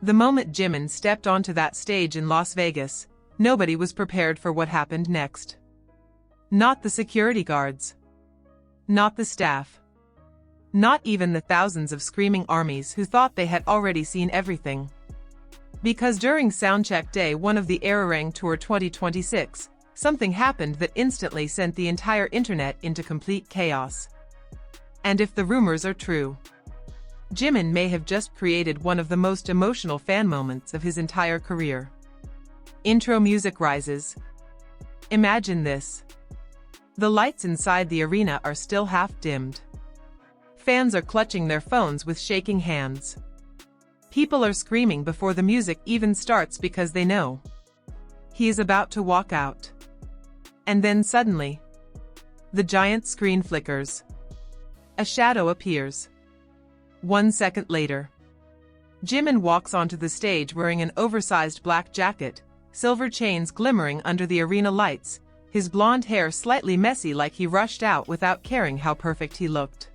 The moment Jimin stepped onto that stage in Las Vegas, nobody was prepared for what happened next. Not the security guards. Not the staff. Not even the thousands of screaming armies who thought they had already seen everything. Because during Soundcheck Day 1 of the ARIRANG Tour 2026, something happened that instantly sent the entire internet into complete chaos. And if the rumors are true, Jimin may have just created one of the most emotional fan moments of his entire career. Intro music rises. Imagine this. The lights inside the arena are still half dimmed. Fans are clutching their phones with shaking hands. People are screaming before the music even starts because they know he is about to walk out. And then suddenly, the giant screen flickers. A shadow appears. 1 second later, Jimin walks onto the stage wearing an oversized black jacket, silver chains glimmering under the arena lights, his blonde hair slightly messy like he rushed out without caring how perfect he looked.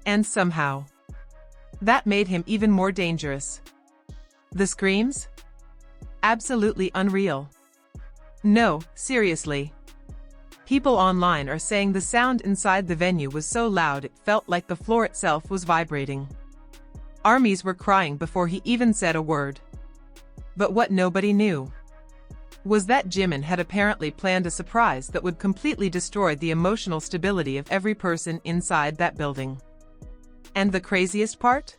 And somehow, that made him even more dangerous. The screams? Absolutely unreal. No, seriously. People online are saying the sound inside the venue was so loud it felt like the floor itself was vibrating. Armies were crying before he even said a word. But what nobody knew was that Jimin had apparently planned a surprise that would completely destroy the emotional stability of every person inside that building. And the craziest part?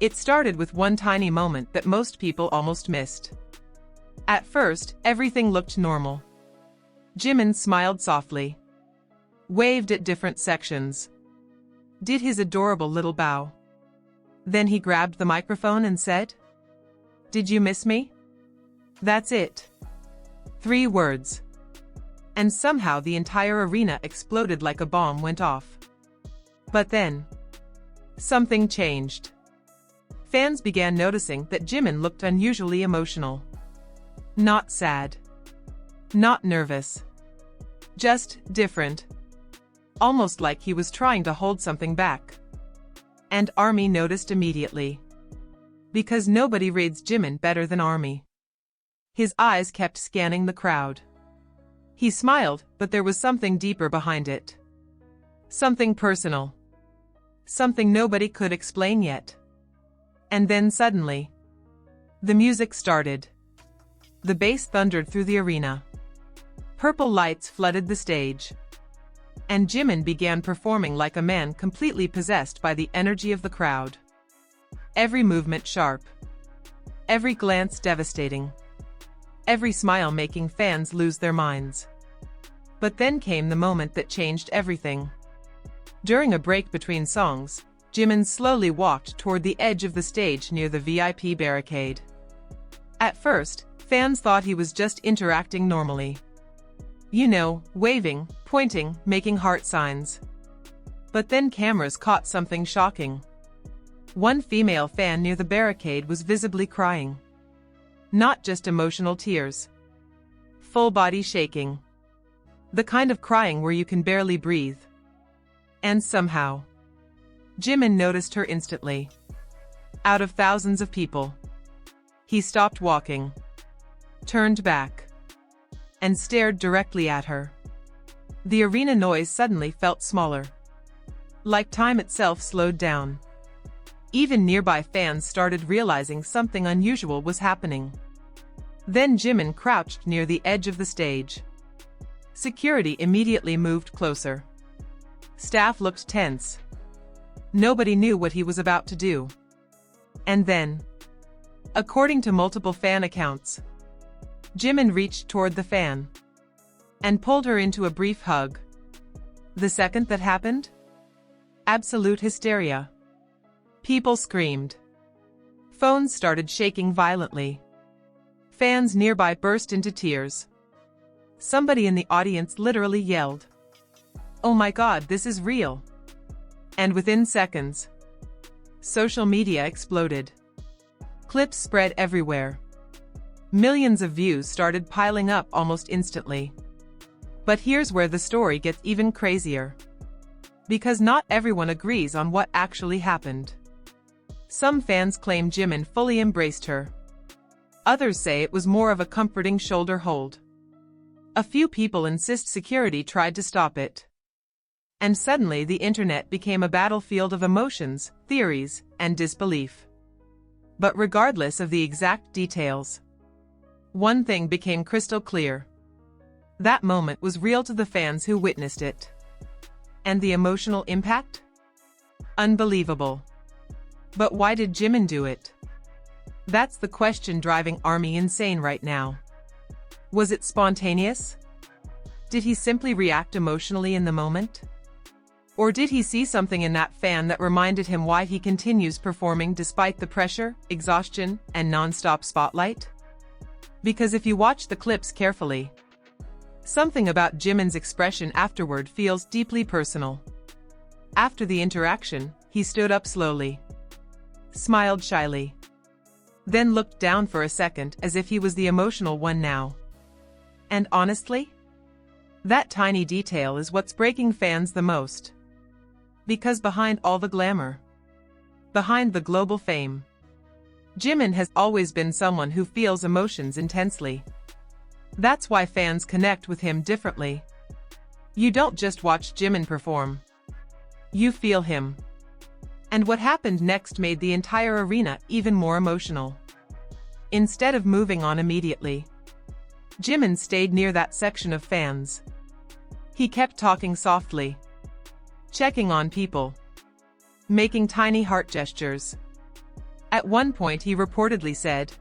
It started with one tiny moment that most people almost missed. At first, everything looked normal. Jimin smiled softly, waved at different sections, did his adorable little bow. Then he grabbed the microphone and said, "Did you miss me?" That's it. 3 words. And somehow the entire arena exploded like a bomb went off. But then, something changed. Fans began noticing that Jimin looked unusually emotional. Not sad. Not nervous. Just different. Almost like he was trying to hold something back. And ARMY noticed immediately. Because nobody reads Jimin better than ARMY. His eyes kept scanning the crowd. He smiled, but there was something deeper behind it. Something personal. Something nobody could explain yet. And then suddenly, the music started. The bass thundered through the arena. Purple lights flooded the stage. And Jimin began performing like a man completely possessed by the energy of the crowd. Every movement sharp. Every glance devastating. Every smile making fans lose their minds. But then came the moment that changed everything. During a break between songs, Jimin slowly walked toward the edge of the stage near the VIP barricade. At first, fans thought he was just interacting normally. You know, waving, pointing, making heart signs. But then cameras caught something shocking. One female fan near the barricade was visibly crying. Not just emotional tears. Full body shaking. The kind of crying where you can barely breathe. And somehow, Jimin noticed her instantly. Out of thousands of people, he stopped walking, turned back, and stared directly at her. The arena noise suddenly felt smaller. Like time itself slowed down. Even nearby fans started realizing something unusual was happening. Then Jimin crouched near the edge of the stage. Security immediately moved closer. Staff looked tense. Nobody knew what he was about to do. And then, according to multiple fan accounts, Jimin reached toward the fan and pulled her into a brief hug. The second that happened? Absolute hysteria. People screamed. Phones started shaking violently. Fans nearby burst into tears. Somebody in the audience literally yelled, "Oh my God, this is real!" And within seconds, social media exploded. Clips spread everywhere. Millions of views started piling up almost instantly. But here's where the story gets even crazier. Because not everyone agrees on what actually happened. Some fans claim Jimin fully embraced her. Others say it was more of a comforting shoulder hold. A few people insist security tried to stop it. And suddenly the internet became a battlefield of emotions, theories, and disbelief. But regardless of the exact details, one thing became crystal clear. That moment was real to the fans who witnessed it. And the emotional impact? Unbelievable. But why did Jimin do it? That's the question driving ARMY insane right now. Was it spontaneous? Did he simply react emotionally in the moment? Or did he see something in that fan that reminded him why he continues performing despite the pressure, exhaustion, and non-stop spotlight? Because if you watch the clips carefully, something about Jimin's expression afterward feels deeply personal. After the interaction, he stood up slowly, smiled shyly, then looked down for a second as if he was the emotional one now. And honestly, that tiny detail is what's breaking fans the most. Because behind all the glamour, behind the global fame, Jimin has always been someone who feels emotions intensely. That's why fans connect with him differently. You don't just watch Jimin perform. You feel him. And what happened next made the entire arena even more emotional. Instead of moving on immediately, Jimin stayed near that section of fans. He kept talking softly, checking on people, making tiny heart gestures. At one point he reportedly said,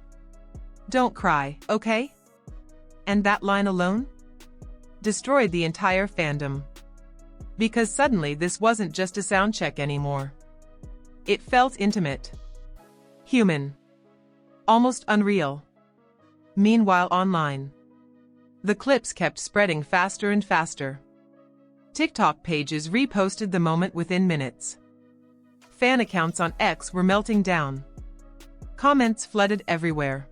"Don't cry, okay?" And that line alone destroyed the entire fandom. Because suddenly this wasn't just a sound check anymore. It felt intimate, human, almost unreal. Meanwhile online, the clips kept spreading faster and faster. TikTok pages reposted the moment within minutes. Fan accounts on X were melting down. Comments flooded everywhere.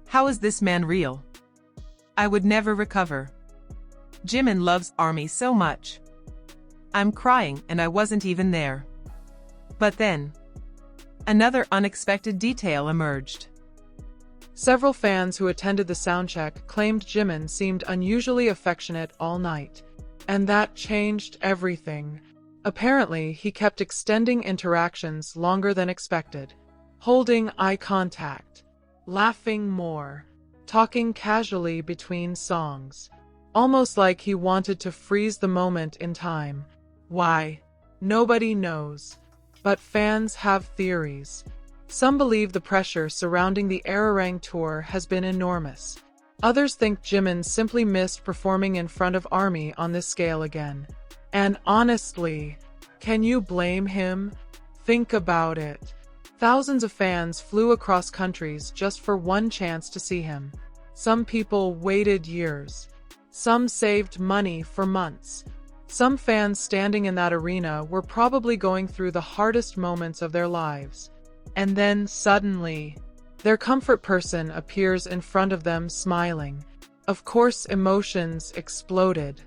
How is this man real? I would never recover. Jimin loves ARMY so much. I'm crying and I wasn't even there. But then, another unexpected detail emerged. Several fans who attended the soundcheck claimed Jimin seemed unusually affectionate all night. And that changed everything. Apparently, he kept extending interactions longer than expected, holding eye contact, laughing more, talking casually between songs, almost like he wanted to freeze the moment in time. Why? Nobody knows. But fans have theories. Some believe the pressure surrounding the ARIRANG tour has been enormous. Others think Jimin simply missed performing in front of ARMY on this scale again. And honestly, can you blame him? Think about it. Thousands of fans flew across countries just for one chance to see him. Some people waited years. Some saved money for months. Some fans standing in that arena were probably going through the hardest moments of their lives. And then suddenly, their comfort person appears in front of them smiling. Of course, emotions exploded.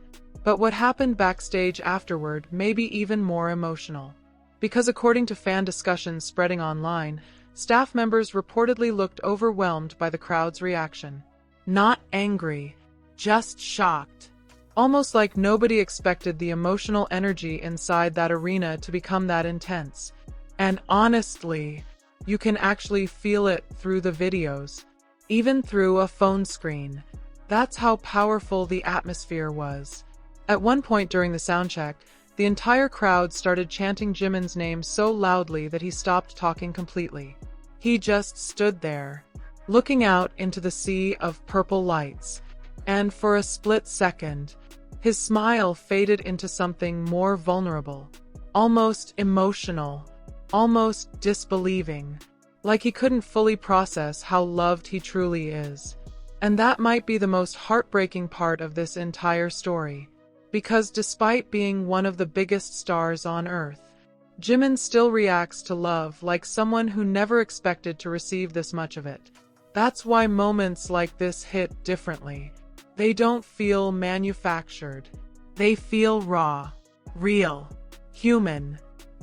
But what happened backstage afterward may be even more emotional. Because according to fan discussions spreading online, staff members reportedly looked overwhelmed by the crowd's reaction. Not angry, just shocked. Almost like nobody expected the emotional energy inside that arena to become that intense. And honestly, you can actually feel it through the videos, even through a phone screen. That's how powerful the atmosphere was. At one point during the soundcheck, the entire crowd started chanting Jimin's name so loudly that he stopped talking completely. He just stood there, looking out into the sea of purple lights. And for a split second, his smile faded into something more vulnerable, almost emotional, almost disbelieving, like he couldn't fully process how loved he truly is. And that might be the most heartbreaking part of this entire story. Because despite being one of the biggest stars on Earth, Jimin still reacts to love like someone who never expected to receive this much of it. That's why moments like this hit differently. They don't feel manufactured. They feel raw, real, human.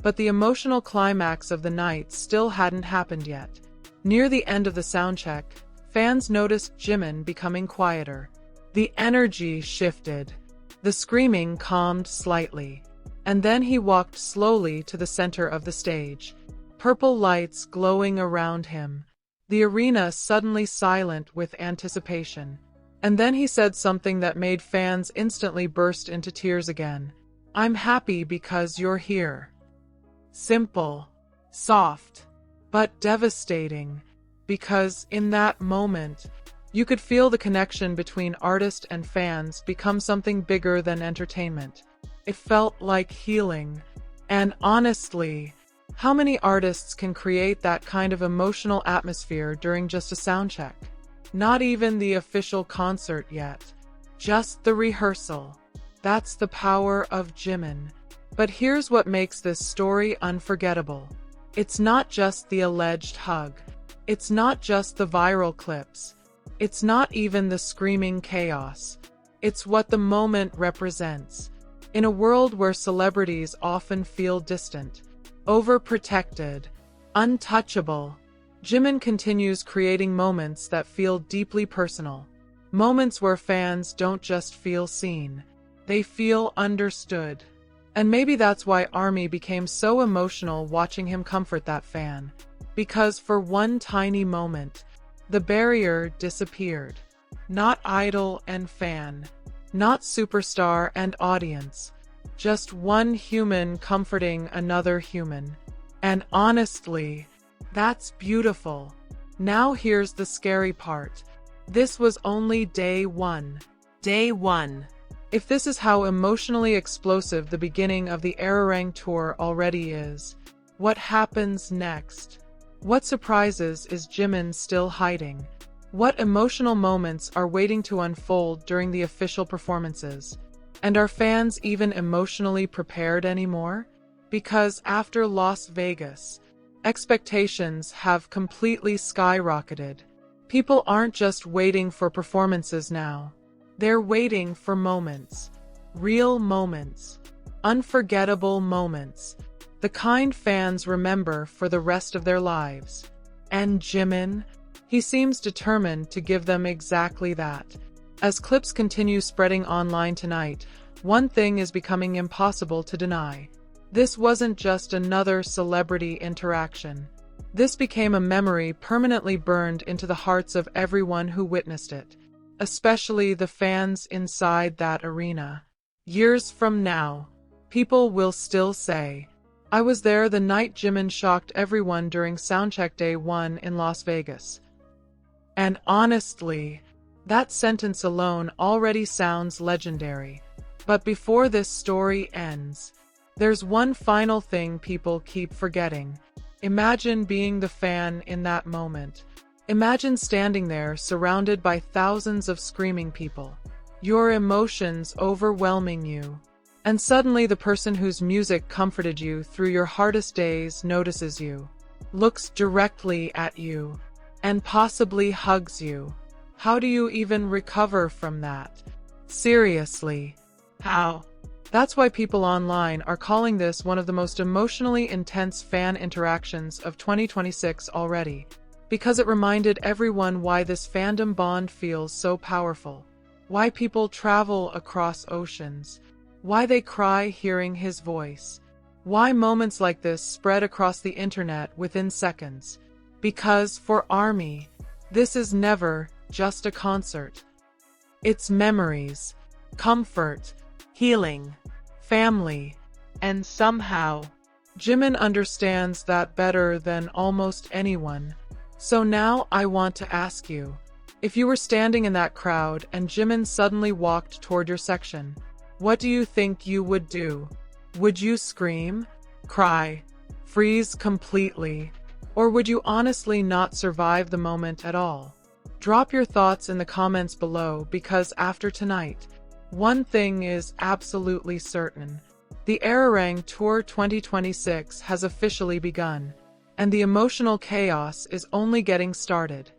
but the emotional climax of the night still hadn't happened yet. Near the end of the soundcheck, fans noticed Jimin becoming quieter. The energy shifted. The screaming calmed slightly. And then he walked slowly to the center of the stage, purple lights glowing around him. The arena suddenly silent with anticipation. And then he said something that made fans instantly burst into tears again. "I'm happy because you're here." Simple, soft, but devastating, because in that moment, you could feel the connection between artist and fans become something bigger than entertainment. It felt like healing. And honestly, how many artists can create that kind of emotional atmosphere during just a soundcheck? Not even the official concert yet. Just the rehearsal. That's the power of Jimin. But here's what makes this story unforgettable. It's not just the alleged hug. It's not just the viral clips. It's not even the screaming chaos. It's what the moment represents. In a world where celebrities often feel distant, overprotected, untouchable, Jimin continues creating moments that feel deeply personal. Moments where fans don't just feel seen, they feel understood. And maybe that's why ARMY became so emotional watching him comfort that fan. Because for one tiny moment, the barrier disappeared. Not idol and fan, not superstar and audience, just one human comforting another human. And honestly, that's beautiful. Now here's the scary part. This was only day one. Day one. If this is how emotionally explosive the beginning of the ARIRANG tour already is, what happens next? What surprises is Jimin still hiding? What emotional moments are waiting to unfold during the official performances? And are fans even emotionally prepared anymore? Because after Las Vegas, expectations have completely skyrocketed. People aren't just waiting for performances now. They're waiting for moments. Real moments. Unforgettable moments. The kind fans remember for the rest of their lives. And Jimin? He seems determined to give them exactly that. As clips continue spreading online tonight, one thing is becoming impossible to deny. This wasn't just another celebrity interaction. This became a memory permanently burned into the hearts of everyone who witnessed it, especially the fans inside that arena. Years from now, people will still say, "I was there the night Jimin shocked everyone during Soundcheck Day 1 in Las Vegas." And honestly, that sentence alone already sounds legendary. But before this story ends, there's one final thing people keep forgetting. Imagine being the fan in that moment. Imagine standing there surrounded by thousands of screaming people, your emotions overwhelming you. And suddenly the person whose music comforted you through your hardest days notices you, looks directly at you, and possibly hugs you. How do you even recover from that? Seriously. How? That's why people online are calling this one of the most emotionally intense fan interactions of 2026 already. Because it reminded everyone why this fandom bond feels so powerful. Why people travel across oceans. Why they cry hearing his voice. Why moments like this spread across the internet within seconds. Because for ARMY, this is never just a concert. It's memories, comfort, healing, family, and somehow, Jimin understands that better than almost anyone. So now I want to ask you, if you were standing in that crowd and Jimin suddenly walked toward your section, what do you think you would do? Would you scream, cry, freeze completely, or would you honestly not survive the moment at all? Drop your thoughts in the comments below because after tonight, one thing is absolutely certain. The ARIRANG Tour 2026 has officially begun, and the emotional chaos is only getting started.